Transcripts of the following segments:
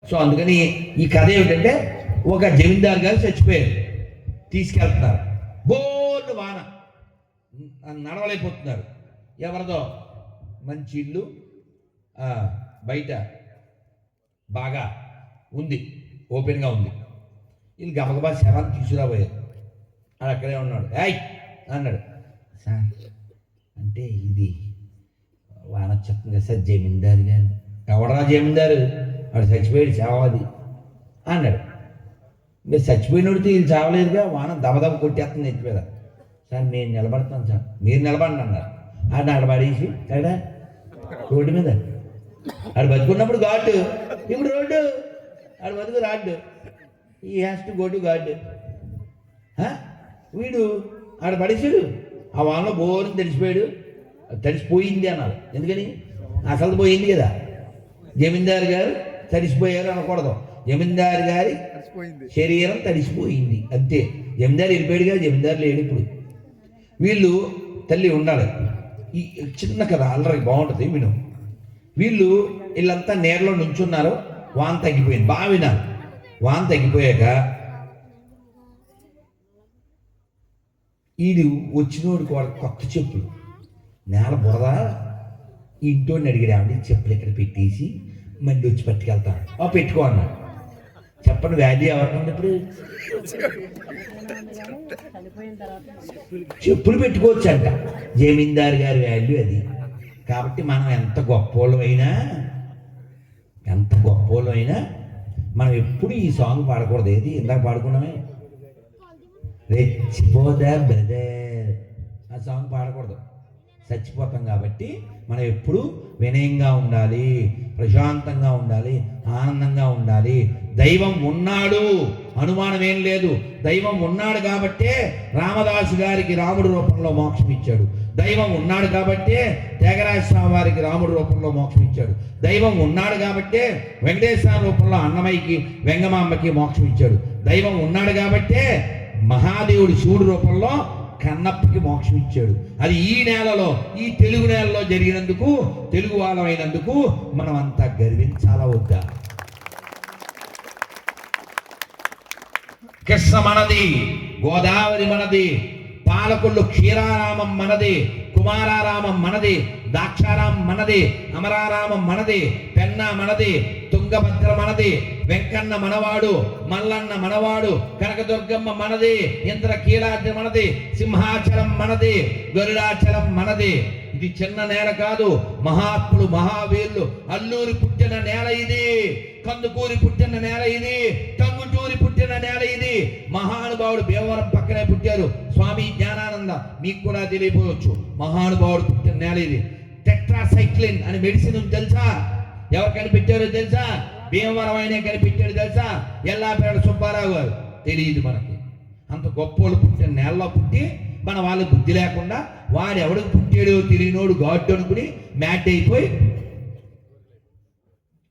So అందుకని ఈ కథ ఏమిటంటే, ఒక జమీందారు గారు చచ్చిపోయారు, తీసుకెళ్తున్నారు, బోర్డు వాన, నడవలేకపోతున్నారు. ఎవరిదో మంచి ఇల్లు బయట బాగా ఉంది, ఓపెన్గా ఉంది. వీళ్ళు గబగబా శవాన్ని తీసుకురాబోయారు. అది అక్కడే ఉన్నాడు. ఏయ్ అన్నాడు. సార్ అంటే ఇది వాన చెప్తుంది కదా సార్, జమీందారు గారు. ఎవడరా జమీందారు? వాడు చచ్చిపోయాడు, చావది అన్నాడు. మీరు చచ్చిపోయినోడితే వీళ్ళు చావలేదుగా, వాన దబదబ కొట్టేస్తుంది ఎత్తి మీద. సార్ నేను నిలబడతాను సార్. మీరు నిలబడండి అన్నారు. ఆడ ఆడబడేసి ఎక్కడ రోడ్డు మీద, ఆడు బతుకున్నప్పుడు ఘాటు, ఇప్పుడు రోడ్డు, ఆడు బతుకు రాడ్డు. ఈ has to go to God. వీడు ఆడ పడేసాడు, ఆ వానలో బోర్ని తడిసిపోయాడు. తడిసిపోయింది అన్నారు. ఎందుకని? అసలు పోయింది కదా. జమీందారు గారు తడిసిపోయారు అనకూడదు, జమీందారు గారి శరీరం తడిసిపోయింది అంతే. జమీందారు వెళ్ళిపోయాడుగా, జమీందారు లేడు ఇప్పుడు. వీళ్ళు తల్లి ఉండాలి. ఈ చిన్న కథ అల్లరి బాగుంటుంది విను. వీళ్ళంతా నేరలో నుంచున్నారు. వాన తగ్గిపోయింది, బాగా వినాలి. వాన తగ్గిపోయాక వీడు వచ్చినోడికి వాడు కొత్త చెప్పులు, నేల బురద. ఇంటోడిని అడిగాడు, ఏమంటే చెప్పులు ఇక్కడ పెట్టేసి మళ్ళీ వచ్చి పట్టుకెళ్తాను. పెట్టుకో అన్నాడు. చెప్పండి, వాల్యూ ఎవరికండి ఇప్పుడు? చెప్పులు పెట్టుకోవచ్చు అంట. జమీందారు గారి వాల్యూ అది. కాబట్టి మనం ఎంత గొప్పోళ్ళమైనా మనం ఎప్పుడు ఈ సాంగ్ పాడకూడదు. ఏది ఇందాక పాడుకున్నామే, రెచ్చిపోదా బ్రదర్, ఆ సాంగ్ పాడకూడదు, చచ్చిపోతాం. కాబట్టి మనం ఎప్పుడు వినయంగా ఉండాలి, ప్రశాంతంగా ఉండాలి, ఆనందంగా ఉండాలి. దైవం ఉన్నాడు, అనుమానం ఏం లేదు. దైవం ఉన్నాడు కాబట్టే రామదాసు గారికి రాముడి రూపంలో మోక్షం ఇచ్చాడు. దైవం ఉన్నాడు కాబట్టే త్యాగరాజ స్వామి వారికి రాముడి రూపంలో మోక్షం ఇచ్చాడు. దైవం ఉన్నాడు కాబట్టే వెంకటేశ్వర రూపంలో అన్నమయ్యకి వెంగమాంబకి మోక్షం ఇచ్చాడు. దైవం ఉన్నాడు కాబట్టే మహాదేవుడు శివుడి రూపంలో కన్నప్పకి మోక్షం ఇచ్చాడు. అది ఈ నేలలో, ఈ తెలుగు నేలలో జరిగినందుకు, తెలుగు వాళ్ళమైనందుకు మనం అంతా గర్వించాలా వద్దా? కృష్ణ మనది, గోదావరి మనది, పాలకొల్లు క్షీరారామం మనది, కుమారారామం మనది, దాక్షారామం మనది, అమరారామం మనది, పెన్నా మనది, తుంగభద్ర మనది, వెంకన్న మనవాడు, మల్లన్న మనవాడు, కనకదుర్గమ్మ మనది, ఇంద్రకీలాద్రి మనది, సింహాచలం మనది, గరుడాచలం మనది. ఇది చిన్న నేల కాదు. మహాత్ములు, మహావీరులు అల్లూరి పుట్టిన నేల ఇది, కందుకూరి పుట్టిన నేల ఇది, టంగుటూరి పుట్టిన నేల ఇది. మహానుభావుడు భీమవరం పక్కనే పుట్టారు, స్వామి జ్ఞానానంద. మీకు కూడా తెలియపోవచ్చు, మహానుభావుడు పుట్టిన నేల ఇది. టెట్రాసైక్లిన్ అని మెడిసిన్ తెలుసా? ఎవరు కనిపెట్టారో తెలుసా? భీమవరం ఆయనే కనిపెట్టాడు తెలుసా? ఎల్లాపేట సుబ్బారావు గారు. తెలియదు మనకి. అంత గొప్పోళ్ళు పుట్టిన నేలలో పుట్టి మన వాళ్ళు బుద్ధి లేకుండా వాడు ఎవడికి పుట్టాడో తెలియనోడు గాడ్డు అనుకుని మ్యాట్ అయిపోయి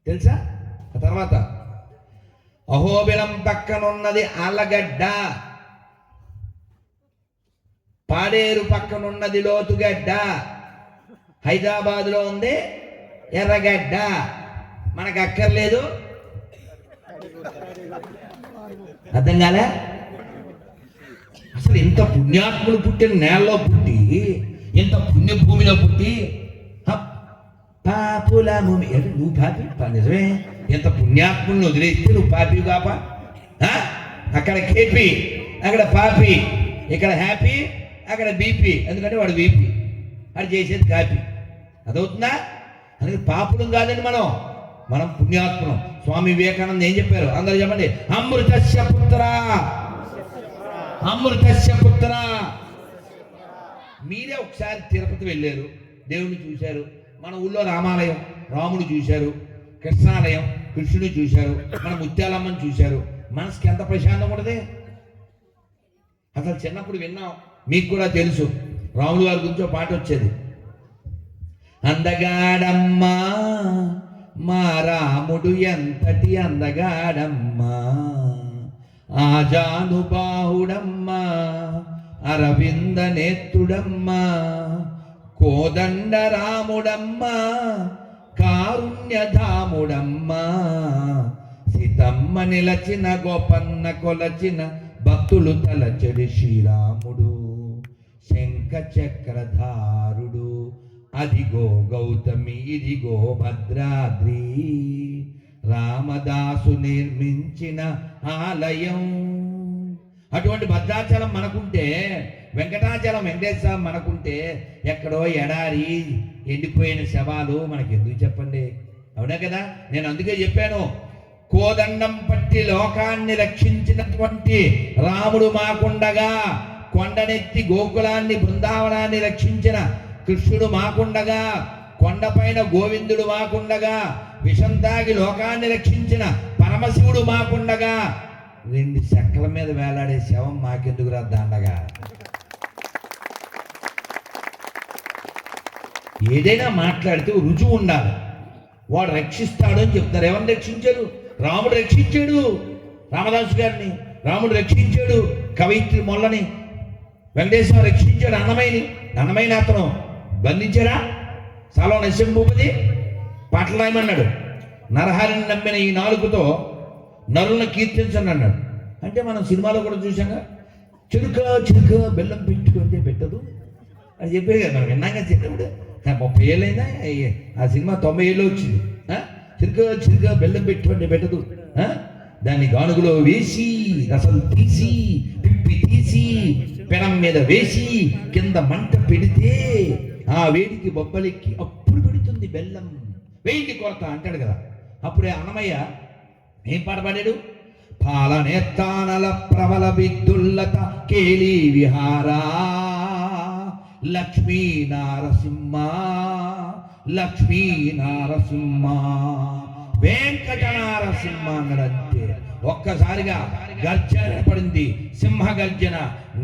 తెలుసా. ఆ తర్వాత అహోబిలం పక్కనున్నది ఆళ్ళగడ్డ, పాడేరు పక్కనున్నది లోతుగడ్డ, హైదరాబాద్లో ఉంది ఎర్రగడ్డ. మనకు అక్కర్లేదు. అర్థం కాలే? అసలు ఇంత పుణ్యాత్ములు పుట్టిన నేలలో పుట్టి, ఇంత పుణ్యభూమిలో పుట్టి పాపుల భూమి. నువ్వు పాపి? నిజమే. ఎంత పుణ్యాత్ములను వదిలేస్తే నువ్వు పాపి కాపా? అక్కడ కేపీ, అక్కడ పాపి, ఇక్కడ హ్యాపీ, అక్కడ బీపీ. ఎందుకంటే వాడు బీపీ, అది చేసేది కాపీ. అదవుతుందా? అందుకే పాపులం కాదండి మనం పుణ్యాత్ములం. స్వామి వివేకానంద ఏం చెప్పారు? అందరూ చెప్పండి. అమృతస్య పుత్ర, అమృతస్య పుత్ర. మీరే ఒకసారి తిరుపతి వెళ్ళారు, దేవుణ్ణి చూశారు. మన ఊళ్ళో రామాలయం, రాముడు చూశారు. కృష్ణాలయం, కృష్ణుని చూశారు. మన ముత్యాలమ్మని చూశారు. మనసుకి ఎంత ప్రశాంతంగా ఉంటుంది. అసలు చిన్నప్పుడు విన్నాం, మీకు కూడా తెలుసు, రాముడు గారి గురించి ఒక పాట వచ్చేది. అందగాడమ్మా మా రాముడు ఎంతటి అందగాడమ్మా, ఆజానుబాహుడమ్మా అరవింద నేత్రుడమ్మా, కోదండ రాముడమ్మా కారుణ్యధాముడమ్మా, అమ్మ నిలచిన గోపన్న కొలచిన భక్తులు తలచెడి శ్రీరాముడు శంఖ చక్రధారుడు అదిగో గౌతమి ఇదిగో భద్రాద్రి రామదాసు నిర్మించిన ఆలయం. అటువంటి భద్రాచలం మనకుంటే, వెంకటాచలం వెంకటేశ్వర మనకుంటే, ఎక్కడో ఎడారి ఎండిపోయిన శవాలు మనకి ఎందుకు చెప్పండి? అవునా కదా? నేను అందుకే చెప్పాను, కోదండం పట్టి లోకాన్ని రక్షించినటువంటి రాముడు మాకుండగా, కొండనెత్తి గోకులాన్ని బృందావనాన్ని రక్షించిన కృష్ణుడు మాకుండగా, కొండపైన గోవిందుడు మాకుండగా, విషం తాగి లోకాన్ని రక్షించిన పరమశివుడు మాకుండగా, 2 చెక్కల మీద వేలాడే శవం మాకెందుకు దండగా? ఏదైనా మాట్లాడితే రుజువు ఉండాలి. వాడు రక్షిస్తాడు అని చెప్తారు. ఎవరిని రక్షించాడు? రాముడు రక్షించాడు రామదాసు గారిని, రాముడు రక్షించాడు కవయిత్రి మొల్లని, వెంకటేశ్వర రక్షించాడు అన్నమైన అతను బంధించారా? సాలో నరసింహభూపతి పాటలు రాయమన్నాడు. నరహరిని నమ్మిన ఈ నాలుగుతో నరులను కీర్తించండి అన్నాడు. అంటే మనం సినిమాలో కూడా చూసాగా, చిరుక బెల్లం పెట్టుకుంటే పెట్టదు అని చెప్పారు కదా. మనం విన్నాగా చిన్నప్పుడు 30 ఏళ్ళైనా ఆ సినిమా 90 ఏళ్ళు వచ్చింది. చిరుక బెల్లం పెట్టుకుంటే పెట్టదు. దాన్ని గానుగులో వేసి రసం తీసి పిప్పి తీసి పెనం మీద వేసి కింద మంట పెడితే ఆ వేడికి బొబ్బలెక్కి అప్పుడు పెడుతుంది బెల్లం. వేయింటి కొరత అంటాడు కదా. అప్పుడే అన్నమయ్య ఏం పాట పాడాడు? పాలనేత్తానల ప్రబల విద్యుల్లత కేలి విహారా లక్ష్మీ నారసింహ లక్ష్మీ నారసింహ వెంకట నారసింహ అన్నాడంతే. ఒక్కసారిగా గర్జన పడింది, సింహ గర్జన.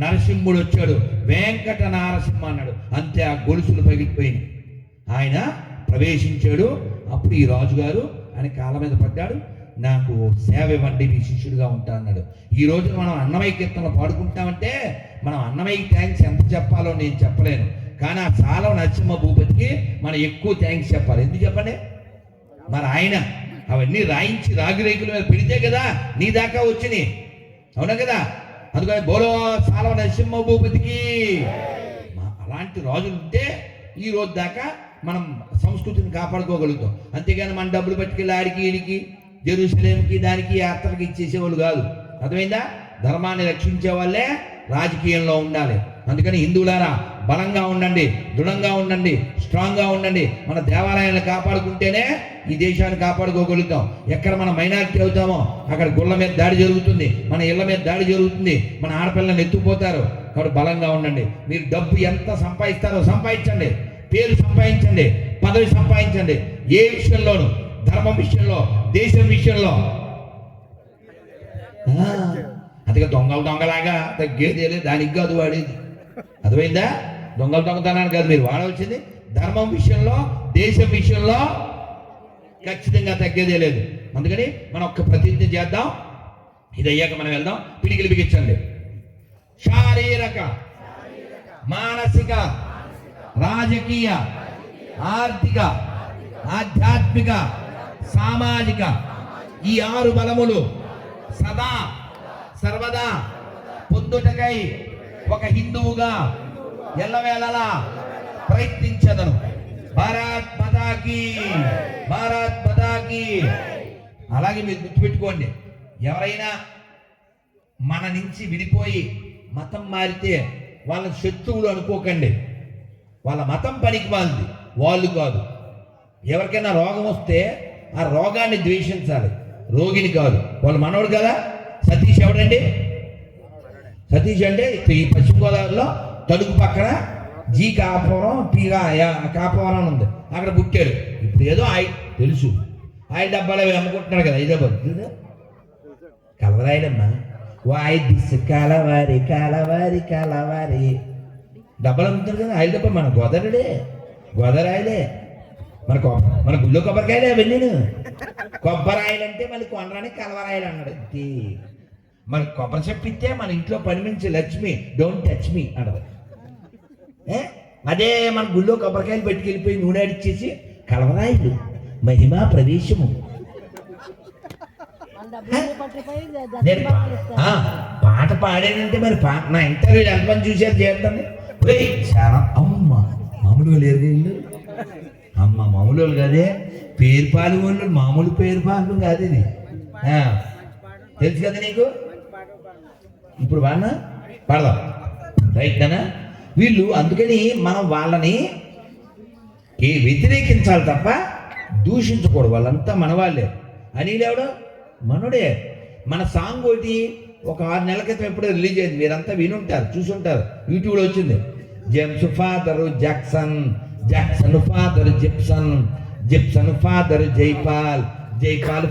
నరసింహుడు వచ్చాడు, వెంకట నారసింహ అన్నాడు. అంతే, ఆ గొలుసులు పగిలిపోయింది. ఆయన ప్రవేశించాడు. అప్పుడు ఈ రాజుగారు ఆయన కాళ్ళ మీద పడ్డాడు. నాకు సేవ ఇవ్వండి, మీ శిష్యుడిగా ఉంటా అన్నాడు. ఈ రోజు మనం అన్నమయ్య కీర్తనలు పాడుకుంటామంటే మనం అన్నమయ్యకి థ్యాంక్స్ ఎంత చెప్పాలో నేను చెప్పలేను. కానీ ఆ సాలవ నరసింహ భూపతికి మనం ఎక్కువ థ్యాంక్స్ చెప్పాలి. ఎందుకు చెప్పండి? మరి ఆయన అవన్నీ రాయించి రాగిరేకుల మీద పెడితే కదా నీ దాకా వచ్చినాయి. అవునా కదా? అందుకని బోలో సాలవ నరసింహ భూపతికి. అలాంటి రాజులు ఉంటే ఈ రోజు దాకా మనం సంస్కృతిని కాపాడుకోగలుగుతాం. అంతేగాని మన డబ్బులు పట్టుకెళ్ళి ఆడికి ఈడికి జెరూసలేంకి దానికి యాత్రకి ఇచ్చేసేవాళ్ళు కాదు. అర్థమైందా? ధర్మాన్ని రక్షించే వాళ్ళే రాజకీయంలో ఉండాలి. అందుకని హిందువులారా బలంగా ఉండండి, దృఢంగా ఉండండి, స్ట్రాంగ్గా ఉండండి. మన దేవాలయాన్ని కాపాడుకుంటేనే ఈ దేశాన్ని కాపాడుకోగలుగుతాం. ఎక్కడ మనం మైనారిటీ అవుతామో అక్కడ గుళ్ళ మీద దాడి జరుగుతుంది, మన ఇళ్ళ మీద దాడి జరుగుతుంది, మన ఆడపిల్లల్ని ఎత్తుకుపోతారు. కాబట్టి బలంగా ఉండండి. మీరు డబ్బు ఎంత సంపాదిస్తారో సంపాదించండి, పేరు సంపాదించండి, పదవి సంపాదించండి. ఏ విషయంలోనూ, ధర్మం విషయంలో, దేశం విషయంలో. అందుకే దొంగలాగా తగ్గేదేలే, దానికి కాదు వాడేది. అర్థమైందా? దొంగతనానికి కాదు మీరు వాడవలసింది. ధర్మం విషయంలో, దేశం విషయంలో ఖచ్చితంగా తగ్గేదే లేదు. అందుకని మనం ఒక్క ప్రతిజ్ఞ చేద్దాం. ఇది అయ్యాక మనం వెళ్దాం. పిడికిలు బిగించండి. శారీరక, మానసిక, రాజకీయ, ఆర్థిక, ఆధ్యాత్మిక, సామాజిక ఈ 6 బలములు సదా సర్వదా పొందుటకై ఒక హిందువుగా ఎల్లవేళలా ప్రయత్నించదను. భారత్ మాతాకి, భారత్ మాతాకి. అలాగే మీరు గుర్తుపెట్టుకోండి, ఎవరైనా మన నుంచి విడిపోయి మతం మారితే వాళ్ళ శత్రువులు అనుకోకండి. వాళ్ళ మతం పనికి మాలింది, వాళ్ళు కాదు. ఎవరికైనా రోగం వస్తే ఆ రోగాన్ని ద్వేషించాలి, రోగిని కాదు. వాళ్ళు మనోడు కదా. సతీష్ ఎవడండి? సతీష్ అంటే ఈ పశ్చిమ గోదావరిలో తణుకు పక్కన జీ కాపురం కాపురం ఉంది, అక్కడ పుట్టాడు. ఇప్పుడు ఏదో తెలుసు ఆయిల్ డబ్బాలు అవి అమ్ముకుంటున్నాడు కదా హైదరాబాద్. కలవరాయలమ్మా, వాయి దిస్ కలవారి కలవారి కలవారి డబ్బాలు అమ్ముతారు కదా. ఆయిల్ డబ్బా మన గోదావరాయలే, మన గుళ్ళో కొబ్బరికాయలే అవన్నీ. కొబ్బరాయలు అంటే మళ్ళీ కొనరానికి కలవరాయలు అన్నాడు. మన కొబ్బరి చెప్పిస్తే మన ఇంట్లో పనిమించి లక్ష్మి డోంట్ టచ్ మీ అన్నది. అదే మన గుళ్ళో కొబ్బరికాయలు పెట్టుకెళ్ళిపోయి నూనె అడిచేసి కలవరాయలు మహిమా ప్రవేశము నేను పాట పాడానంటే మరి నా ఇంటర్వ్యూ ఎంతమంది చూశారు చేద్దాన్ని చాలా అమ్మ మామూలుగా లేరు వీళ్ళు అమ్మ మామూలు కదే పేరు పాలు వాళ్ళు మామూలు పేరు పాలు కాదు ఇది తెలుసు కదా నీకు ఇప్పుడు వాడినా పడదాం రైట్ నానా వీళ్ళు అందుకని మనం వాళ్ళని వ్యతిరేకించాలి తప్ప దూషించకూడదు వాళ్ళంతా మన వాళ్ళే అనిల్ ఎవడు మనోడే మన సాంగ్ ఒకటి ఒక 6 నెలల క్రితం ఎప్పుడో రిలీజ్ అయింది మీరంతా వినుంటారు చూసుంటారు యూట్యూబ్లో వచ్చింది James father Jackson Jackson father Gibson father Jaipal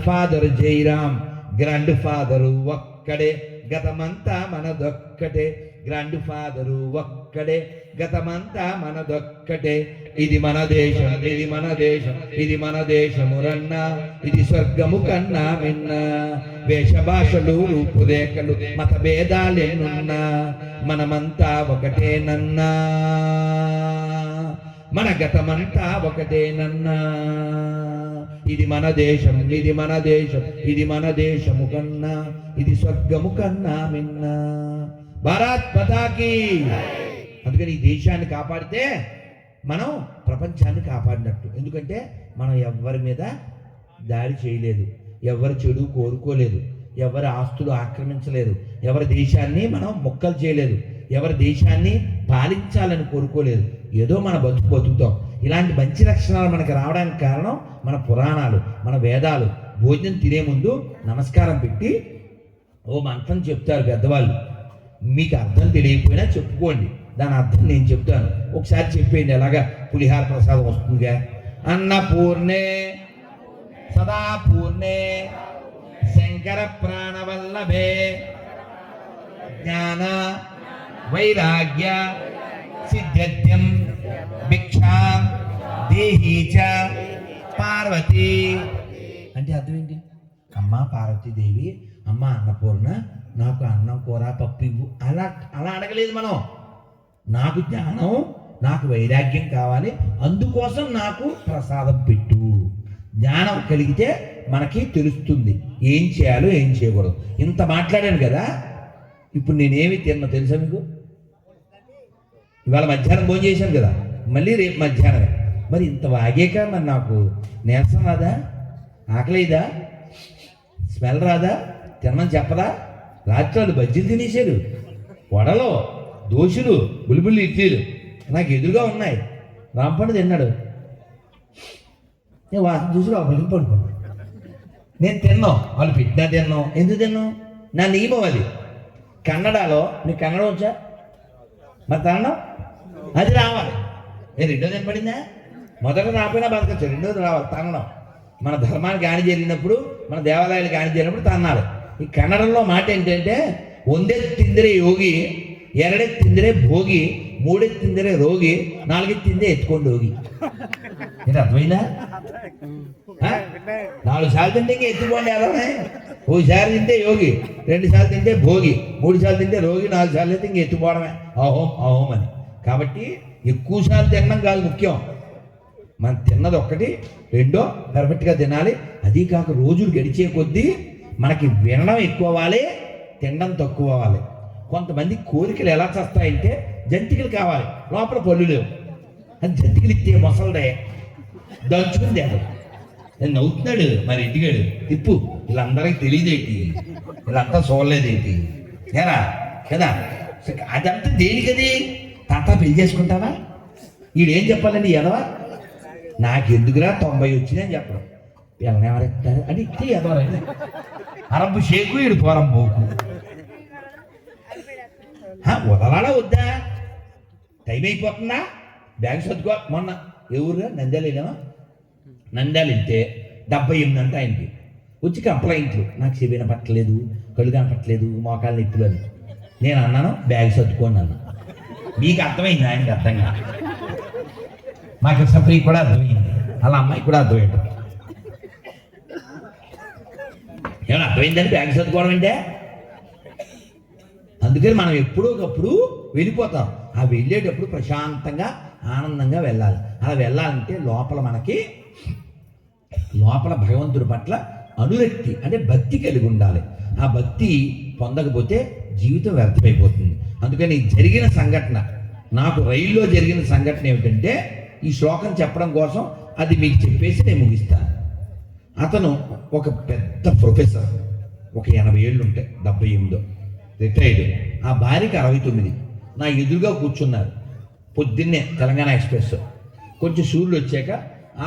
father Jairam grand father ఒక్కడే గతమంతా మనదొక్కటే గ్రాండ్ ఫాదరు ఒక్కడే గతమంతా మనదొక్కటే ఇది మన దేశం ఇది మన దేశం ఇది మన దేశమురన్న ఇది స్వర్గము కన్నా మిన్న వేష భాషలు రూపురేఖలు మత భేదాలెన్నున్నా మనమంతా ఒకటేనన్నా మన గతమంతా ఒకటేనన్నా ఇది మన దేశం ఇది మన దేశం ఇది మన దేశము కన్నా ఇది స్వర్గము కన్నా మిన్న భారత్ పతాకి అందుకని ఈ దేశాన్ని కాపాడితే మనం ప్రపంచాన్ని కాపాడినట్టు ఎందుకంటే మనం ఎవరి మీద దాడి చేయలేదు ఎవరి చెడు కోరుకోలేదు ఎవరి ఆస్తులు ఆక్రమించలేదు ఎవరి దేశాన్ని మనం మొక్కలు చేయలేదు ఎవరి దేశాన్ని పాలించాలని కోరుకోలేదు ఏదో మన బతుకుతాం ఇలాంటి మంచి లక్షణాలు మనకి రావడానికి కారణం మన పురాణాలు మన వేదాలు భోజనం తినే ముందు నమస్కారం పెట్టి ఓ మంత్రం చెప్తారు పెద్దవాళ్ళు మీకు అర్థం తెలియకపోయినా చెప్పుకోండి దాని అర్థం నేను చెప్తాను ఒకసారి చెప్పేయండి ఎలాగా పులిహార ప్రసాదం వస్తుందిగా అన్నపూర్ణే సదాపూర్ణే శంకర ప్రాణవల్లభే జ్ఞాన వైరాగ్య సిద్ధ్యం భిక్షాం దేహీ చ పార్వతి అంటే అర్థం ఏంటి అమ్మ పార్వతీదేవి అమ్మ అన్నపూర్ణ నాకు అన్నం కూర పప్పు ఇవ్వు అలా అలా అడగలేదు మనం నాకు జ్ఞానం నాకు వైరాగ్యం కావాలి అందుకోసం నాకు ప్రసాదం పెట్టు జ్ఞానం కలిగితే మనకి తెలుస్తుంది ఏం చేయాలో ఏం చేయకూడదు ఇంత మాట్లాడాను కదా ఇప్పుడు నేనేమి తిన్నా తెలుసా మీకు ఇవాళ మధ్యాహ్నం భోజనం చేశాను కదా మళ్ళీ రేపు మధ్యాహ్నం మరి ఇంత వాగాక మరి నాకు నీరసం రాదా ఆకలిదా స్మెల్ రాదా తినమని చెప్పదా రాత్రి వాళ్ళు బజ్జీలు తినేశారు వడలో దోశలు బుల్బుల్లి ఇడ్లీలు నాకు ఎదురుగా ఉన్నాయి రాంపండు తిన్నాడు నేను వాసన చూసి లోపలికి పడుకున్నాను నేను తిన్నాం వాళ్ళు పెట్టినా తిన్నాం ఎందుకు తిన్నాం నా నియమం అది కన్నడలో నీకు కన్నడ వచ్చా మరి తినడం అది రావాలి నేను రెండోది ఏం పడిందా మొదట రాకపోయినా బతకచ్చు రెండోది రావాలి తనడం మన ధర్మానికి హాని జరిగినప్పుడు మన దేవాలయాలకు హాని జరిగినప్పుడు తన్నాలి ఈ కన్నడంలో మాట ఏంటంటే ಒಂದೆತ್ತು ತಿಂದರೆ ಯೋಗಿ ಎರಡೆತ್ತು ತಿಂದರೆ ಭೋಗಿ ಮೂಡೆತ್ತು ತಿಂದರೆ ರೋಗಿ ನಾಲ್ಗೆತ್ತು ತಿಂದೆ ಎತ್ಕೊಂಡು ಹೋಗಿ ಏನು ಅರ್ಥమైందా 4 సార్లు తింటే ఇంక ఎత్తుకోండి అలానే ఓసారి తింటే యోగి 2 సార్లు తింటే భోగి 3 సార్లు తింటే రోగి 4 సార్లు అయితే ఇంక ఎత్తుకోవడమే అహోం అహోం అని కాబట్టి ఎక్కువ సార్లు తినడం కాదు ముఖ్యం మనం తిన్నది ఒక్కటి రెండో పర్ఫెక్ట్గా తినాలి అది కాక రోజులు గడిచే కొద్దీ మనకి వినడం ఎక్కువ అవ్వాలి తినడం తక్కువ అవ్వాలి కొంతమంది కోరికలు ఎలా చేస్తాయంటే జంతికలు కావాలి లోపల పళ్ళు లేవు అది జంతికలు ఇస్తే మొసలడే దంచుకుని తేడు నేను నవ్వుతున్నాడు మరి ఇంటికాడు తిప్పు వీళ్ళందరికీ తెలియదేంటి వీళ్ళంతా చూడలేదేంటి ఏరా కదా అదంతా దేనికది తాత పెళ్లి చేసుకుంటావా వీడేం చెప్పాలండి ఎదవా నాకెందుకురా 90 వచ్చినాయని చెప్పడం పిల్లలు ఎవరెత్తారు అని ఇస్తే ఎదవరండి అరబ్బు షేకు వీడు పోరం పోకు వదలాలా వద్దా టైం అయిపోతుందా బ్యాగ్ సర్దుకో మొన్న ఎవరుగా నంద్యాల వెళ్ళామా నంద్యాల వెళ్తే 78 అంట ఆయనకి వచ్చి కంప్లైంట్లు నాకు చెవిన పట్టలేదు కళ్ళు కనపట్టలేదు మోకాళ్ళ నొప్పులు అని నేను అన్నాను బ్యాగ్ సర్దుకోండి అన్నా మీకు అర్థమైంది ఆయనకి అర్థంగా మాకు సఫరీ కూడా అర్థమైంది అలా అమ్మాయి కూడా అర్థమైంది ఏమైనా అర్థమైందని బ్యాగ్ సర్దుకోవడం అంటే అందుకని మనం ఎప్పుడో ఒకప్పుడు వెళ్ళిపోతాం ఆ వెళ్ళేటప్పుడు ప్రశాంతంగా ఆనందంగా వెళ్ళాలి అలా వెళ్ళాలంటే లోపల మనకి లోపల భగవంతుడి పట్ల అనురక్తి అంటే భక్తి కలిగి ఉండాలి. ఆ భక్తి పొందకపోతే జీవితం వ్యర్థమైపోతుంది. అందుకని జరిగిన సంఘటన, నాకు రైల్లో జరిగిన సంఘటన ఏమిటంటే ఈ శ్లోకం చెప్పడం కోసం అది మీకు చెప్పేసి నేను ముగిస్తాను. అతను ఒక పెద్ద ప్రొఫెసర్, ఒక 80 ఏళ్ళు ఉంటాయి, 78 రిటైర్డ్. ఆ భార్యకి 69. నా ఎదురుగా కూర్చున్నారు. పొద్దున్నే తెలంగాణ ఎక్స్ప్రెస్. కొంచెం సూర్యుడు వచ్చాక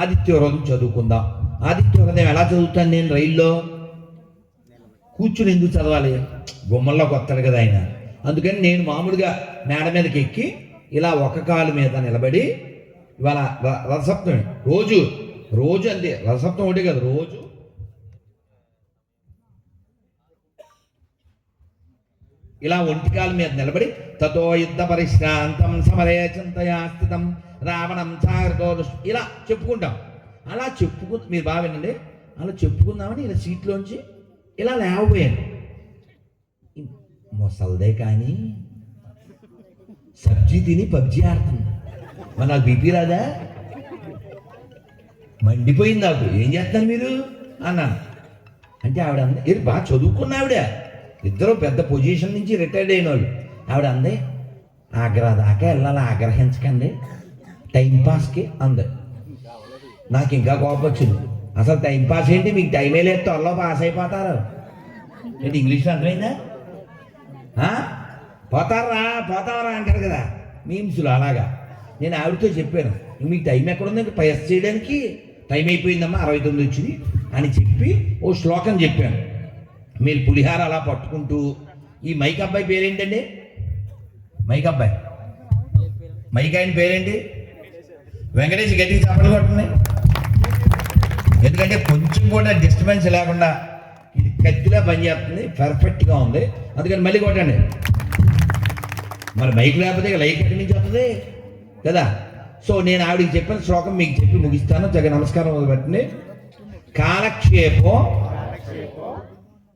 ఆదిత్య హృదయం చదువుకుందాం. ఆదిత్య హృదయం ఎలా చదువుతాను నేను రైల్లో? కూర్చుని ఎందుకు చదవాలి? గుమ్మల్లోకి వస్తాడు కదా ఆయన. అందుకని నేను మామూలుగా మేడ మీదకి ఎక్కి ఇలా ఒక కాలు మీద నిలబడి, ఇవాళ రథసప్తమి రోజు అంతే, రథసప్తమి ఒకటి కదా, రోజు ఇలా ఒంటికాల మీద నిలబడి తతో యుద్ధ పరిశ్రాంతం సమరే చింతయా స్థితం రావణం సాగరతో ఇలా చెప్పుకుంటాం. అలా మీరు బాగా వినండి, అలా చెప్పుకుందామని ఇలా సీట్లోంచి ఇలా లేకపోయాను. మొసల్దే కానీ సబ్జీ తిని పబ్జీ ఆడుతుంది. మరి నాకు బీపీ రాదా? మండిపోయింది నాకు. ఏం చేస్తారు మీరు అన్నాను. అంటే ఆవిడ అంది, ఇది బాగా చదువుకున్న ఆవిడ, ఇద్దరు పెద్ద పొజిషన్ నుంచి రిటైర్డ్ అయిన వాళ్ళు. ఆవిడ అంది, ఆగ్రా దాకా వెళ్ళాలి, ఆగ్రహించకండి, టైంపాస్కి అంది. నాకు ఇంకా కోపం వచ్చింది. అసలు టైంపాస్ ఏంటి? మీకు టైమే లేదు, త్వరలో పాస్ అయిపోతారు. ఏంటి ఇంగ్లీష్లో అర్థమైందా? పోతావరా అంటారు కదా మీమ్స్లో. అలాగా నేను ఆవిడతో చెప్పాను, మీకు టైం ఎక్కడుంది పైస్ చేయడానికి? టైం అయిపోయిందమ్మా, 69 వచ్చింది అని చెప్పి ఓ శ్లోకం చెప్పాను. మీరు పులిహార అలా పట్టుకుంటూ, ఈ మైక్ అబ్బాయి పేరేంటండి? మైక్ ఆయన పేరేంటి? వెంకటేష్. గట్టిగా చప్పట్లు కొట్టున్నాయి, ఎందుకంటే కొంచెం కూడా డిస్టర్బెన్స్ లేకుండా ఇది కత్తిలా పనిచేస్తుంది, పర్ఫెక్ట్గా ఉంది. అందుకని మళ్ళీ కొట్టండి. మరి మైక్ లేకపోతే లైక్ ఎక్కడి నుంచి వస్తుంది కదా. సో నేను ఆవిడకి చెప్పిన శ్లోకం మీకు చెప్పి ముగిస్తాను. జగ నమస్కారం మొదలుపెట్టండి. కాలక్షేపం.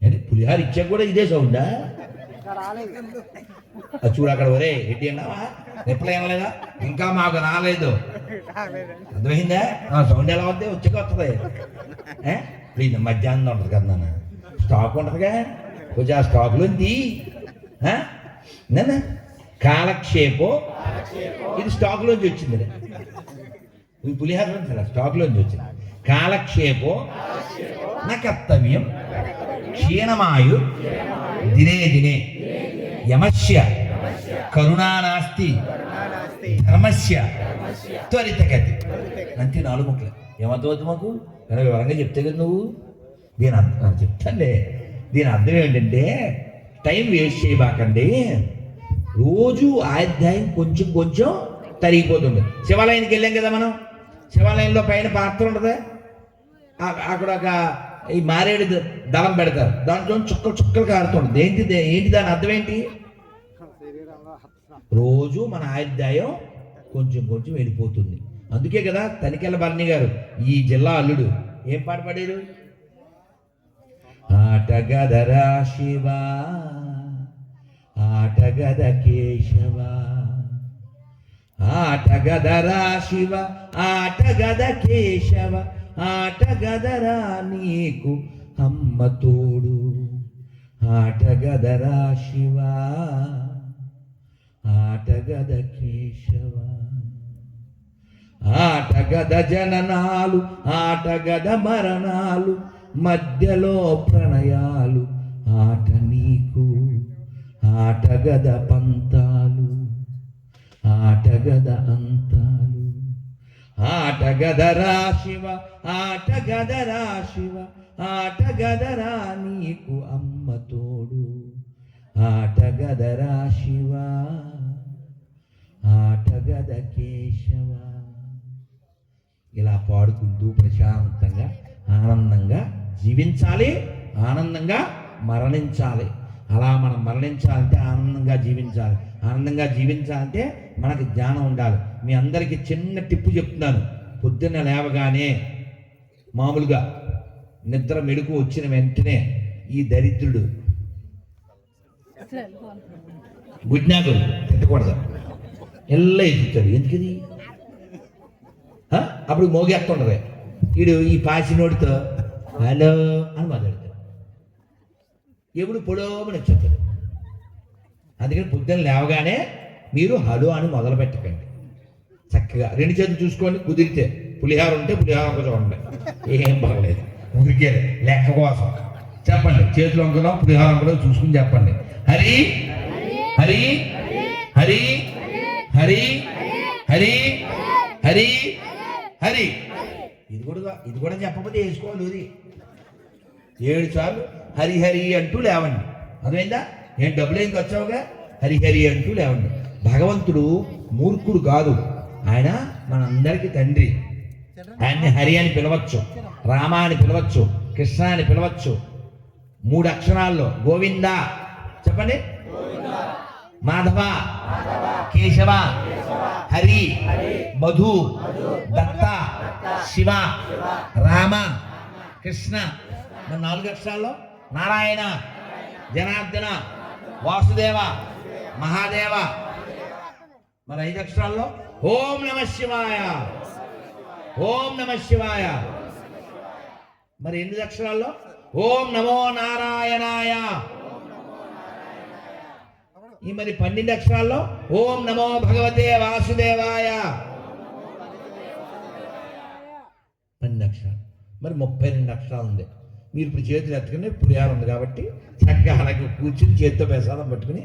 అంటే పులిహార ఇచ్చాక కూడా ఇదే సౌండా? చూడు అక్కడ, ఒరే ఎట్టి అన్నావా, రిప్లై అనలేదా? ఇంకా మాకు రాలేదు, అర్థమైందా? సౌండ్ ఎలా వద్దే వచ్చాక వస్తుంది. ప్లీజ్ మధ్యాహ్నం ఉంటుంది కదా నాన్న, స్టాక్ ఉంటుందిగా, కొంచెం ఆ స్టాక్లో తీ. కాలక్షేపం ఇది స్టాక్లోంచి వచ్చింది, ఈ పులిహార స్టాక్లోంచి వచ్చింది. కాలక్షేపం నా కర్తవ్యం క్షీణమాయు దినే దినే యమస్య కరుణానాస్తి ధర్మస్య త్వరితగతి. అంతే 4 ముక్కలు. ఏమర్థమవుతుంది మాకు? వివరంగా చెప్తే కదా నువ్వు. దీని అర్థం చెప్తానులే. దీని అర్థం ఏంటంటే, టైం వేస్ట్ చేయబాకండి. రోజు ఆధ్యాయం కొంచెం కొంచెం తరిగిపోతుంది. శివాలయానికి వెళ్ళాం కదా మనం, శివాలయంలో పైన పాత్ర ఉంటుంది, అక్కడ ఒక ఈ మారేడు దళం పెడతారు, దాంట్లో చుక్కలు కారుతుంటుంది. ఏంటి దాని అర్థం ఏంటి? రోజు మన ఆధ్యాయం కొంచెం కొంచెం వెళ్ళిపోతుంది. అందుకే కదా తనికెళ్ళ భరణి గారు, ఈ జిల్లా అల్లుడు, ఏం పాట పాడారు? ఆటగదరా శివ ఆటగద కేశవ, ఆటగదరా శివ ఆటగద కేశవ, ఆటగదరా నీకు అమ్మ తోడు, ఆటగదరా శివ ఆటగద కేశవ. ఆటగద జననాలు ఆటగద మరణాలు, మధ్యలో ప్రణయాలు ఆట నీకు, ఆటగద పంతాలు ఆటగద అంతాలు, ఆటగదరా శివ ఆటగదరా శివ, ఆటగదరా నీకు అమ్మ తోడు, ఆటగదరా శివ ఆటగద కేశవ. ఇలా పాడుకుంటూ ప్రశాంతంగా ఆనందంగా జీవించాలి, ఆనందంగా మరణించాలి. అలా మనం మరణించాలంటే ఆనందంగా జీవించాలి. ఆనందంగా జీవించాలంటే మనకి జ్ఞానం ఉండాలి. మీ అందరికీ చిన్న టిప్పు చెప్తున్నాను. పొద్దున్న లేవగానే మామూలుగా నిద్ర మెడుకు వచ్చిన వెంటనే ఈ దరిద్రుడు గుడ్నాకులు ఎత్తకూడదు, ఎల్ల ఎత్తుతాడు. ఎందుకది? అప్పుడు మోగేస్తుండదు. వీడు ఈ పాసి నోటితో హలో అని మొదలెడతాడు. ఎప్పుడు పొడవమని వచ్చేస్తాడు. అందుకని పొద్దున్న లేవగానే మీరు హలో అని మొదలు పెట్టకండి. చక్కగా 2 చేతులు చూసుకోండి. కుదిరితే పులిహార ఉంటే పులిహార ఒక చూడండి, ఏం పర్లేదు. ఊరికే లెక్క కోసం చెప్పండి. చేతులు వంకలో పులిహార వంకలో చూసుకుని చెప్పండి. హరి హరి హరి హరి హరి హరి హరి. ఇది కూడా చెప్పకపోతే వేసుకోవాలి. ఇది 7 సార్లు హరి హరి అంటూ లేవండి. అదేందా నేను డబ్బులు ఏం వచ్చావుగా, హరి హరి అంటూ లేవండి. భగవంతుడు మూర్ఖుడు కాదు, ఆయన మనందరికీ తండ్రి. ఆయన్ని హరి అని పిలవచ్చు, రామ అని పిలవచ్చు, కృష్ణ అని పిలవచ్చు. 3 అక్షరాల్లో గోవింద చెప్పండి, మాధవ, కేశవ, హరి, మధు, దత్త, శివ, రామ, కృష్ణ. మన 4 అక్షరాల్లో నారాయణ, జనార్దన, వాసుదేవ, మహాదేవ. మరి 5 అక్షరాల్లో ఓం నమ శివాయ, ఓం నమ శివాయ. మరి 8 అక్షరాల్లో ఓం నమో నారాయణాయ. ఈ మరి 12 అక్షరాల్లో ఓం నమో భగవతే వాసుదేవాయ. 12 అక్షరాలు. మరి 32 అక్షరాలు ఉంది. మీరు ఇప్పుడు చేతులు ఎత్తుకుని పులిహార ఉంది కాబట్టి చక్కగా అలాగే కూర్చుని చేతితో ప్రసాదం పట్టుకుని,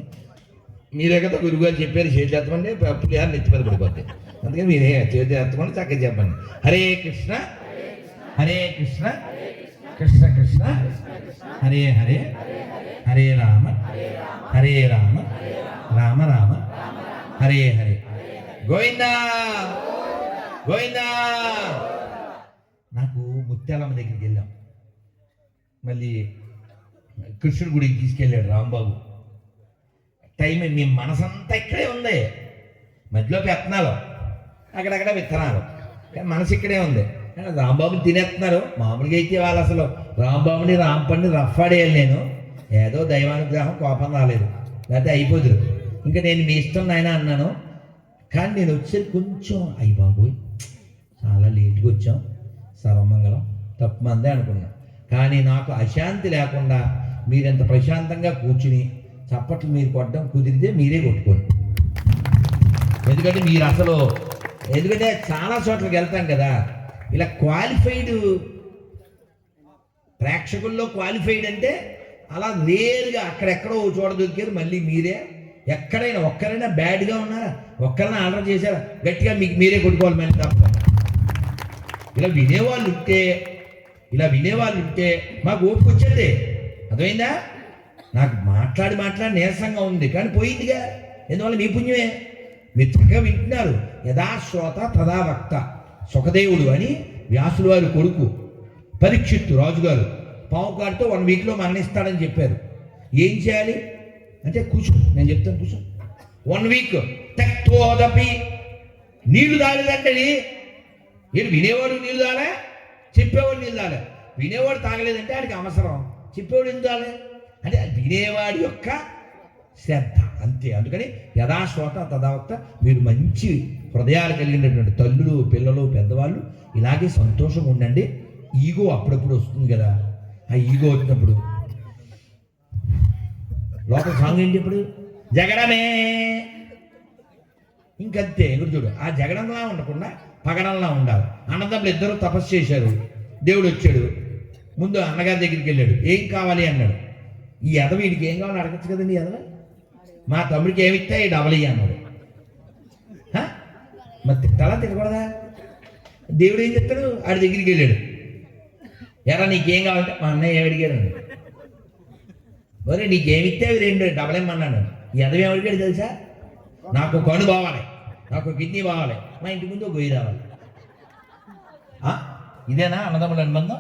మీరే కదా గురువుగారు చెప్పారు చేతులు ఎత్తమంటే పులిహార నెత్తి మీద పడిపోద్ది. అందుకని మీరే చేతులు ఎత్తమని చక్కగా చెప్పండి. హరే కృష్ణ హరే కృష్ణ కృష్ణ కృష్ణ హరే హరే హరే రామ హరే రామ రామ రామ హరే హరే. గోవిందా గోవిందా. నాకు ముత్యాలమ్మ దగ్గరికి వెళ్ళాం. మళ్ళీ కృష్ణుడి గుడికి తీసుకెళ్ళాడు రాంబాబు. టైం మీ మనసంతా ఇక్కడే ఉంది, మధ్యలో పెత్తనాలు, అక్కడక్కడ విత్తనాలు, మనసు ఇక్కడే ఉంది. రాంబాబుని తినేస్తున్నారు. మామూలుగా అయితే వాళ్ళు అసలు రాంబాబుని రాంపండి రఫ్ఫాడేయాలి. నేను ఏదో దైవానుగ్రహం, కోపం రాలేదు, లేకపోతే అయిపోదురు. ఇంకా నేను మీ ఇష్టం నాయన అన్నాను. కానీ నేను వచ్చేది కొంచెం అయ్యి బాబోయ్ చాలా లేట్గా వచ్చాం, సర్వమంగళం తప్పు మందే అనుకున్నా. కానీ నాకు అశాంతి లేకుండా మీరెంత ప్రశాంతంగా కూర్చుని చప్పట్లు మీరు కొట్టడం కుదిరితే మీరే కొట్టుకోండి. ఎందుకంటే మీరు అసలు, ఎందుకంటే చాలా చోట్లకి వెళ్తాం కదా, ఇలా క్వాలిఫైడ్ ప్రేక్షకుల్లో క్వాలిఫైడ్ అంటే అలా రేరుగా అక్కడెక్కడో చోట దొరికారు. మళ్ళీ మీరే ఎక్కడైనా ఒక్కరైనా బ్యాడ్గా ఉన్నారా, ఒక్కరైనా ఆర్డర్ చేశారా, గట్టిగా మీకు మీరే కొట్టుకోవాలి. మళ్ళీ తప్ప ఇలా వినేవాళ్ళు ఉంటే మాకు ఓపిక వచ్చేది. అర్థమైందా? నాకు మాట్లాడి నీరసంగా ఉంది, కానీ పోయిందిగా. ఎందువల్ల మీ పుణ్యమే. మీరు చక్కగా వింటున్నారు. యథా శ్రోత తదా వక్త. సుఖదేవుడు అని వ్యాసుల వారి కొడుకు పరీక్షిత్తు రాజుగారు పావుకాడితో 1 వీక్లో మరణిస్తాడని చెప్పారు. ఏం చేయాలి అంటే కూర్చో, నేను చెప్తాను కూర్చో. 1 వీక్ తక్తోదపి. నీళ్లు తాగలేదంటే నేను వినేవాడు నీళ్ళు తాగలే, చెప్పేవాడు నీళ్ళు తాగలే. వినేవాడు తాగలేదంటే ఆడికి అవసరం, చెప్పేవాడు ఎందుకు తాగలే అంటే వినేవాడి యొక్క శ్రద్ధ అంతే. అందుకని యథాశ్రోత తదావక్త. మీరు మంచి హృదయాలు కలిగినటువంటి తల్లులు, పిల్లలు, పెద్దవాళ్ళు ఇలాగే సంతోషంగా ఉండండి. ఈగో అప్పుడప్పుడు వస్తుంది కదా, ఆ ఈగో వచ్చినప్పుడు లోపల సాంగ్ ఏంటి ఇప్పుడు జగడమే, ఇంకంతే. ఎగురు చూడు, ఆ జగడంలా ఉండకుండా పగడంలా ఉండాలి. అన్నదమ్ములు ఇద్దరు తపస్సు చేశారు. దేవుడు వచ్చాడు, ముందు అన్నగారి దగ్గరికి వెళ్ళాడు. ఏం కావాలి అన్నాడు. ఈ ఎదవ వీడికి ఏం కావాలో అడగచ్చు కదండి. ఎదవ మా తమ్ముడికి ఏమిస్తా ఈ డబల్ అన్నాడు. మరి తిట్టాలా తినకూడదా? దేవుడు ఏం చెప్తాడు, ఆడి దగ్గరికి వెళ్ళాడు. ఎరా నీకేం కావాలంటే మా అన్నయ్య ఏమడిగాడు. మరి నీకేమిస్తే అవి 2 డబల్ ఏమన్నాడు. ఈ ఎదవ ఏమడిగాడు తెలుసా? నాకు కన్ను బావాలి, నాకు కిడ్నీ బావాలి, మా ఇంటి ముందు గొయ్యి రావాలి. ఇదేనా అన్నదమ్ముల అనుబంధం?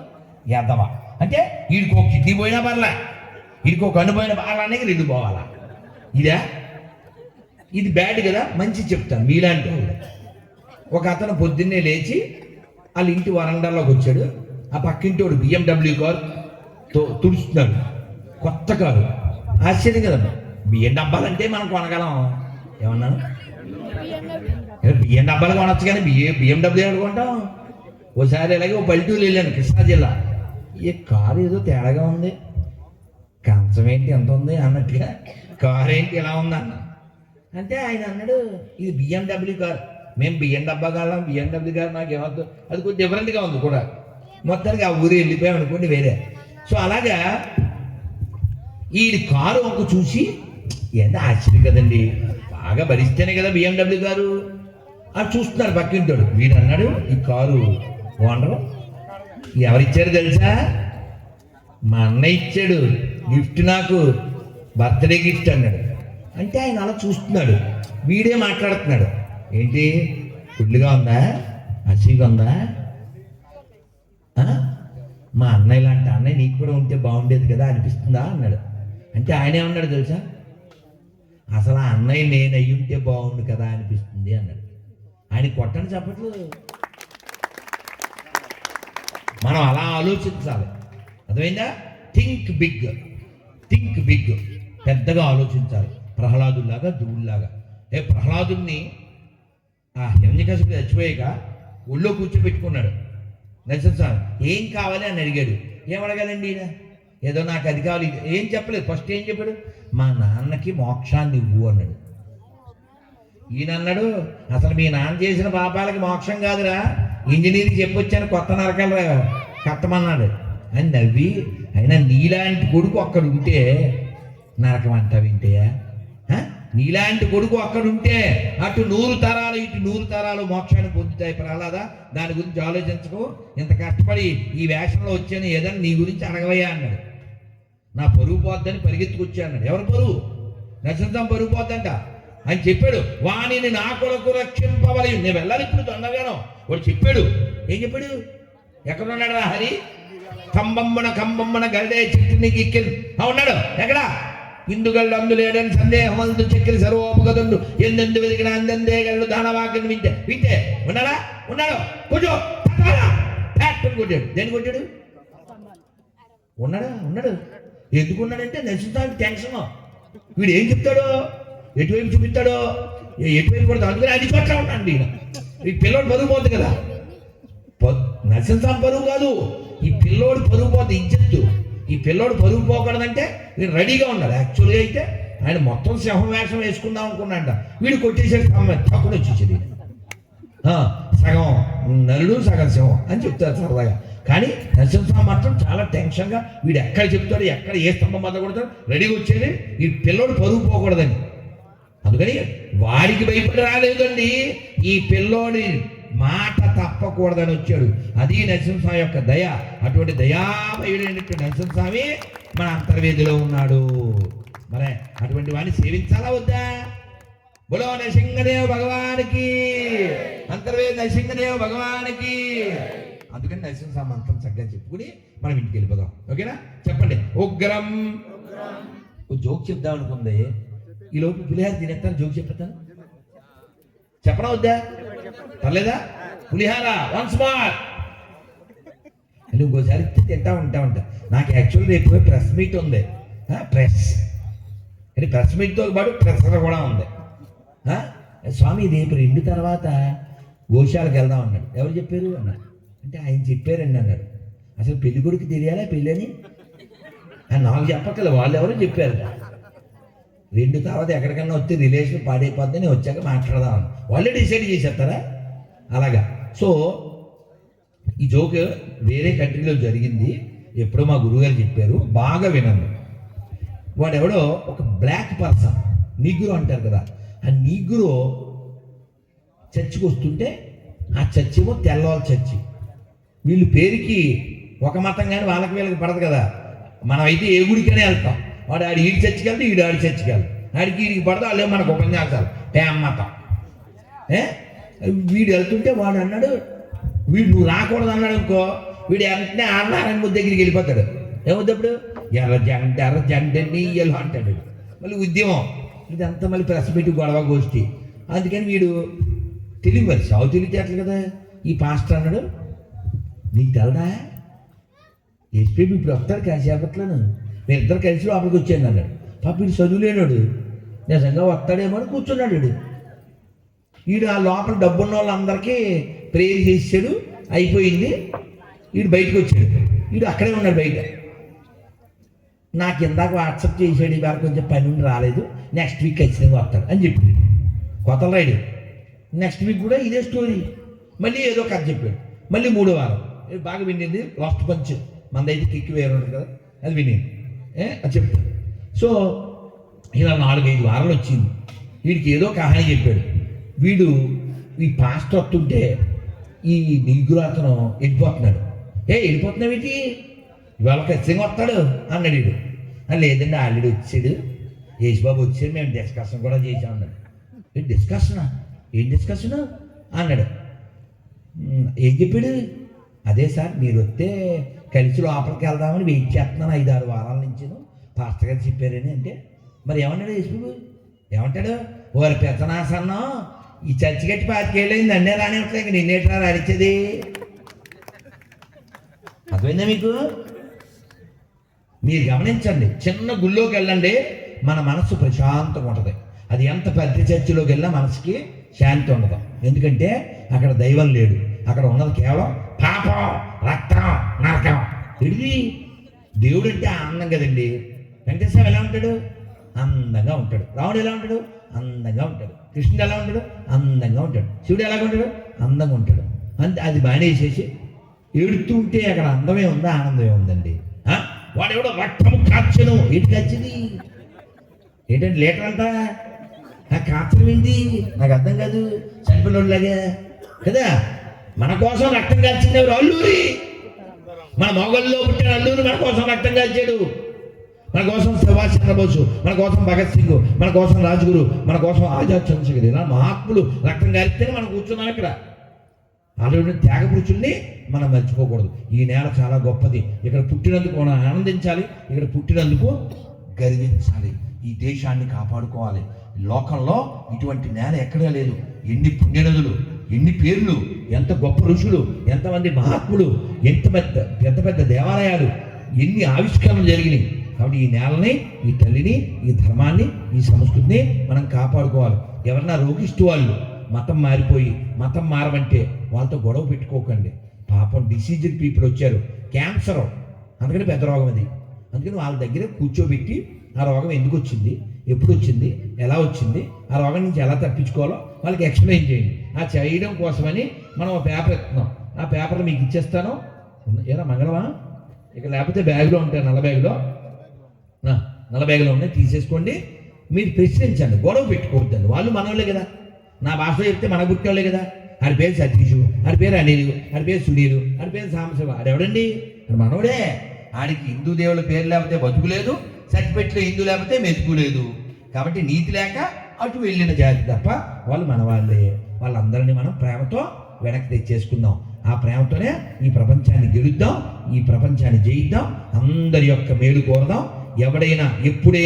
ఎద్దవా అంటే వీడికి ఒక కిడ్నీ పోయినా పర్లే, వీడికి ఒక కన్ను పోయినా అలానే 2 పోవాలా? ఇదా? ఇది బ్యాడ్ కదా. మంచి చెప్తాను మీలాంటి వాళ్ళు. ఒక అతను పొద్దున్నే లేచి వాళ్ళ ఇంటి వరండాలోకి వచ్చాడు. ఆ పక్కింటి వాడు BMW కారు తుడుస్తున్నాడు, కొత్త కారు. ఆశ్చర్యం కదమ్మా. బియ్యం డబ్బాలంటే మనం కొనగలం. ఏమన్నాను? బియ్యం డబ్బాలు కొనొచ్చు కానీ BMW అనుకుంటాం. ఓసారి ఇలాగే ఓ పల్లెటూరు వెళ్ళాను, కృష్ణా జిల్లా. ఈ కారు ఏదో తేడాగా ఉంది, కంచం ఏంటి ఎంత ఉంది అన్నట్టుగా, కారు ఏంటి ఎలా ఉంది అన్న అంటే ఆయన అన్నాడు ఇది BMW కారు. మేము BMW కాలం, BMW కారు నాకు ఏమవుతుంది, అది కొంచెం డిఫరెంట్గా ఉంది కూడా. మొత్తానికి ఆ ఊరు వెళ్ళిపోయాం అనుకోండి వేరే. సో అలాగా ఈ కారు ఒక చూసి ఎంత ఆశ్చర్యం కదండి, బాగా భరిస్తేనే కదా BMW కారు. అది చూస్తున్నారు పక్కింటాడు. వీడు అన్నాడు ఈ కారు ఓనరు ఎవరిచ్చారు తెలుసా, మా అన్నయ్య ఇచ్చాడు గిఫ్ట్, నాకు బర్త్డే గిఫ్ట్ అన్నాడు. అంటే ఆయన అలా చూస్తున్నాడు, వీడే మాట్లాడుతున్నాడు, ఏంటి ఫుడ్గా ఉందా, అసీగా ఉందా, మా అన్నయ్య లాంటి అన్నయ్య నీకు కూడా ఉంటే బాగుండేది కదా అనిపిస్తుందా అన్నాడు. అంటే ఆయన ఏమన్నాడు తెలుసా, అసలు ఆ అన్నయ్య నేను అయ్యి ఉంటే బాగుండు కదా అనిపిస్తుంది అన్నాడు. ఆయన కొట్టని చెప్పట్లు. మనం అలా ఆలోచించాలి, అర్థమైందా? థింక్ బిగ్, థింక్ బిగ్, పెద్దగా ఆలోచించాలి. ప్రహ్లాదుల్లాగా, ధ్రువుల్లాగా. ప్రహ్లాదుని ఆ హిరణ్యకశిపుడు చచ్చిపోయాక ఒళ్ళో కూర్చోబెట్టుకున్నాడు నరసింహస్వామి. ఏం కావాలి అని అడిగాడు. ఏం అడగాలండి ఈయన, ఏదో నాకు అది కావాలి, ఏం చెప్పలేదు. ఫస్ట్ ఏం చెప్పాడు, మా నాన్నకి మోక్షాన్ని ఇవ్వు అన్నాడు. ఈయన అన్నాడు అసలు మీ నాన్న చేసిన పాపాలకి మోక్షం కాదురా, ఇంజనీరింగ్ చెప్పొచ్చాను కొత్త నరకాలు కట్టమన్నాడు అని నవ్వి, అయినా నీలాంటి కొడుకు అక్కడ ఉంటే నరకం అంటా వింటయా, నీలాంటి కొడుకు అక్కడ ఉంటే అటు 100 తరాలు ఇటు 100 తరాలు మోక్షాన్ని పొందుతాయి ప్రహ్లాద, దాని గురించి ఆలోచించకు, ఇంత కష్టపడి ఈ వేషంలో వచ్చాను ఏదన్నా నీ గురించి అడగవయ్యా అన్నాడు. నా పరుగు పోద్దని పరిగెత్తుకొచ్చా అన్నాడు. ఎవరు పరువు? నరసింహం పరుగు పోద్దంట అని చెప్పాడు. వాణిని నా కొరకు రక్షింపవలి, నేను వెళ్ళాలి ఇప్పుడు తొందరగాను. వాడు చెప్పాడు. ఏం చెప్పాడు? ఎక్కడున్నాడు రా హరి? కంబమ్మన గల్డే చెట్టునికి ఎక్కింది ఉన్నాడు. ఎక్కడా? ఇందుగళ్ళు అందులేడని సందేహం అందు చెక్కిలి సర్వోపగదుండు ఎందెందు వెతికిన అందే గళ్ళు దానవాకిని వింటే ఉన్నాడా? ఉన్నాడు. కూర్చో కొట్టాడు. దేని కొట్టాడు? ఉన్నాడు. ఎందుకున్నాడంటే నరసింహానికి టెన్షన్. వీడు ఏం చెప్తాడో, ఎటువైపు చూపిస్తాడో, ఎటువైపు కొడతాడు, అందుకని అది కొట్టా ఉంటాడు. ఈ పిల్లోడు పరుగు పోతుంది కదా, నరసింహం పరుగు కాదు, ఈ పిల్లోడు పరుగు పోతుంది, ఇజ్జత్తు. ఈ పిల్లోడు పరుగు పోకూడదంటే వీడు రెడీగా ఉన్నాడు. యాక్చువల్గా అయితే ఆయన మొత్తం సింహం వేషం వేసుకుందాం అనుకున్నాడ, వీడు కొట్టేసాడు తక్కువ వచ్చేది. సగం నలుడు సగం సింహం అని చెప్తారు సరదాగా. కానీ నరసింహస్వామి మాత్రం చాలా టెన్షన్గా, వీడు ఎక్కడ చెప్తాడు, ఎక్కడ ఏ స్తంభం మధ్య కొడతాడు రెడీగా వచ్చేది. ఈ పిల్లోడు పరుగు పోకూడదని, అందుకని వాడికి భయపడి రాలేదండి, ఈ పిల్లోడి మాట తప్పకూడదని వచ్చాడు. అది నరసింహస్వామి యొక్క దయ. అటువంటి దయామయుడైనటువంటి నరసింహస్వామి మన అంతర్వేదిలో ఉన్నాడు. మరే అటువంటి వాడిని సేవించాలా వద్దా? బోలో నరసింహదేవ భగవానికి, అంతర్వేది నరసింహదేవ భగవానికి. అందుకని నరసింహస్వామి మంత్రం చక్కగా చెప్పుకుని మనం ఇంటికి వెళ్ళిపోదాం. ఓకేనా? చెప్పండి. ఉగ్రం. ఓ జోక్ చెప్దాం అనుకుంది, ఈ లోపు పులిహార తినేస్తాను. జోక్ చెప్తాను, చెప్పనా వద్దా? పర్లేదా? పులిహార వన్స్ మోర్ అని ఇంకోసారి తింటా ఉంటా. నాకు యాక్చువల్ రేపు ప్రెస్ మీట్ ఉంది. ప్రెస్ అంటే ప్రెస్ మీట్తో పాటు ప్రెసర్ కూడా ఉంది. స్వామి రేపు 2 తర్వాత గోశాలకు వెళ్దాం అన్నాడు. ఎవరు చెప్పారు అన్నాడు. అంటే ఆయన చెప్పారండి అన్నాడు. అసలు పెళ్లి కొడుకు తెలియాలా పెళ్ళి అని? నాకు చెప్పక్కల, వాళ్ళు ఎవరో చెప్పారు. 2 తర్వాత ఎక్కడికన్నా వస్తే రిలేషన్ పాడైపోద్దని వచ్చాక మాట్లాడదాం అని వాళ్ళే డిసైడ్ చేసేస్తారా అలాగా. సో ఈ జోక్ వేరే కంట్రీలో జరిగింది, ఎప్పుడో మా గురువుగారు చెప్పారు, బాగా వినండి. వాడెవడో ఒక బ్లాక్ పర్సన్, నీగ్రో అంటారు కదా, ఆ నీగ్రో చర్చికి వస్తుంటే ఆ చర్చి ఏమో తెల్లవాళ్ళ చర్చి. వీళ్ళు పేరుకి ఒక మతం కానీ వాళ్ళకి వీళ్ళకి పడదు కదా. మనం అయితే ఏ గుడికనే వెళ్తాం. వాడు ఆడి ఈడి చర్చికి వెళ్తే ఈడు ఆడి చర్చికి వెళ్తాం. ఆడికి ఈడికి పడదు, వాళ్ళే మనకు ఉపన్యాసాలు మతం. వీడు వెళ్తుంటే వాడు అన్నాడు, వీడు నువ్వు రాకూడదు అన్నాడు అనుకో, వీడు వెంటనే ఆన్నారాయణ ముద్ద దగ్గరికి వెళ్ళిపోతాడు. ఏమొద్దప్పుడు ఎర్ర జంట నీయలు అంటాడు. మళ్ళీ ఉద్యమం ఇదంతా మళ్ళీ ప్రెస్ పెట్టి గొడవ గోష్ఠి. అందుకని వీడు తెలివి మరి సాగు తెలివితేటలు కదా. ఈ పాస్టర్ అన్నాడు, నీకు తెలదా ఎస్పీపీ ఇప్పుడు వస్తాడు కాసేపట్లను, నేను ఇద్దరు కలిసి లోపలికి వచ్చాను అన్నాడు. పాప వీడు చదువులేనాడు, నిజంగా వస్తాడేమో అని కూర్చున్నాడు. వీడు ఆ లోపల డబ్బున్న వాళ్ళందరికీ ప్రేయర్ చేసాడు, అయిపోయింది. వీడు బయటకు వచ్చాడు. వీడు అక్కడే ఉన్నాడు బయట. నాకు ఇందాక వాట్సాప్ చేసాడు, ఇవాళ కొంచెం పని ఉండి రాలేదు, నెక్స్ట్ వీక్ ఖచ్చితంగా వస్తాడు అని చెప్పింది. కొత్త రైడు. నెక్స్ట్ వీక్ కూడా ఇదే స్టోరీ, మళ్ళీ ఏదో కథ చెప్పాడు. మళ్ళీ 3వ వారం బాగా వినింది, లాస్ట్ పంచ్ మనదైతే కిక్కి వేరే ఉంటుంది కదా, అది వినింది అది చెప్పాడు. సో ఇలా 4-5 వారాలు వచ్చింది. వీడికి ఏదో కహాని చెప్పాడు. వీడు ఈ పాస్టర్ వస్తుంటే ఈ నిగ్గురు అతను వెళ్ళిపోతున్నాడు. వెళ్ళిపోతున్నావు ఏంటి, ఇవాళ ఖచ్చితంగా వస్తాడు అన్నాడు వీడు. లేదండి ఆల్రెడీ వచ్చాడు, యేసుబాబు వచ్చాడు, మేము డిస్కషన్ కూడా చేసాం అన్నాడు. డిస్కషనా, ఏం డిస్కషను అన్నాడు. ఏం చెప్పాడు? అదే సార్ మీరు వస్తే కలిసి లోపలికి వెళ్దామని వెయిట్ చేస్తున్నాను 5-6 వారాల నుంచి, పాస్టర్ గారు చెప్పారని. అంటే మరి ఏమన్నాడు యేసుబాబు? ఏమంటాడు? ఓరి పెత్తనాసన్నం, ఈ చర్చి కట్టి 25 ఏళ్ళైంది, నన్నే రానివ్వట్లేక నిన్నేట్రా రానిచ్చేది. అర్థమైందా మీకు? మీరు గమనించండి, చిన్న గుళ్ళోకి వెళ్ళండి, మన మనసు ప్రశాంతంగా ఉంటుంది. అది ఎంత పెద్ద చర్చిలోకి వెళ్ళినా మనసుకి శాంతి ఉండదు. ఎందుకంటే అక్కడ దైవం లేడు, అక్కడ ఉన్నది కేవలం పాపం, రక్తం, నరకం. ఇది దేవుడు అంటే ఆనందం కదండి. వెంకటేశ్వర ఎలా ఉంటాడు? అందంగా ఉంటాడు. రాముడు ఎలా ఉంటాడు? అందంగా ఉంటాడు. కృష్ణుడు ఎలా ఉంటాడు? అందంగా ఉంటాడు. శివుడు ఎలాగ ఉంటాడు? అందంగా ఉంటాడు. అంతే. అది మానేసేసి ఏడుతూ ఉంటే అక్కడ అందమే ఉందా, ఆనందమే ఉందండి? వాడు ఎవడో రక్తము కాచను. ఏంటి కాచింది? ఏంటంటే లీటర్ అంతా కాచడం ఏంటి? నాకు అర్థం కాదు. చనిపోయినలాగా కదా. మన కోసం రక్తం కాల్చింది ఎవరు? అల్లూరి. మన మొగల్లో పుట్టిన అల్లూరి మన కోసం రక్తం కాల్చాడు. మన కోసం సుభాష్ చంద్రబోసు, మన కోసం భగత్ సింగ్, మన కోసం రాజ్గురు, మన కోసం ఆజాద్ చంద్రశేఖర్, ఇలా మహాత్ములు రక్తం కాల్స్తేనే మనం కూర్చున్నాం ఇక్కడ. అలాంటి త్యాగ పురుషుల్ని మనం మర్చిపోకూడదు. ఈ నేల చాలా గొప్పది. ఇక్కడ పుట్టినందుకు మనం ఆనందించాలి, ఇక్కడ పుట్టినందుకు గర్వించాలి. ఈ దేశాన్ని కాపాడుకోవాలి. లోకంలో ఇటువంటి నేల ఎక్కడా లేదు. ఎన్ని పుణ్యనదులు, ఎన్ని పేర్లు, ఎంత గొప్ప ఋషులు, ఎంతమంది మహాత్ములు, ఎంత పెద్ద పెద్ద దేవాలయాలు, ఎన్ని ఆవిష్కరణలు జరిగినాయి. కాబట్టి ఈ నేలని, ఈ తల్లిని, ఈ ధర్మాన్ని, ఈ సంస్కృతిని మనం కాపాడుకోవాలి. ఎవరన్నా రోగిస్తూ వాళ్ళు మతం మారిపోయి మతం మారమంటే వాళ్ళతో గొడవ పెట్టుకోకండి. పాపం డిసీజ్డ్ పీపుల్ వచ్చారు, క్యాన్సర్, అందుకని పెద్ద రోగం అది. అందుకని వాళ్ళ దగ్గర కూర్చోబెట్టి ఆ రోగం ఎందుకు వచ్చింది, ఎప్పుడు వచ్చింది, ఎలా వచ్చింది, ఆ రోగం నుంచి ఎలా తప్పించుకోవాలో వాళ్ళకి ఎక్స్ప్లెయిన్ చేయండి. ఆ చేయడం కోసమని మనం ఒక పేపర్ ఇస్తున్నాం. ఆ పేపర్లు మీకు ఇచ్చేస్తాను. ఏరా మంగళమా? ఇక లేకపోతే బ్యాగ్లో ఉంటాయి, నల్ల బ్యాగ్లో ఉన్నాయి, తీసేసుకోండి. మీరు ప్రశ్నించండి, గొడవ పెట్టుకోవద్దండి. వాళ్ళు మనోళ్ళే కదా. నా భాషలో చెప్తే మన పుట్టేవాళ్ళే కదా. ఆడి పేరు సతీషు, ఆడి పేరు అనిలు, ఆడి పేరు సునీలు, ఆడి పేరు సాంబశివ. ఆడెవడండి? మనోడే. ఆడికి హిందూ దేవుల పేరు లేకపోతే బతుకు లేదు, సర్టిఫికెట్లో హిందూ లేకపోతే మెతుకు లేదు. కాబట్టి నీతి లేక అటు వెళ్ళిన జాతి తప్ప వాళ్ళు మన వాళ్ళే. వాళ్ళందరినీ మనం ప్రేమతో వెనక్కి తెచ్చేసుకుందాం. ఆ ప్రేమతోనే ఈ ప్రపంచాన్ని గెలుద్దాం, ఈ ప్రపంచాన్ని జయిద్దాం, అందరి యొక్క మేలు కోరదాం. ఎవడైనా ఎప్పుడైనా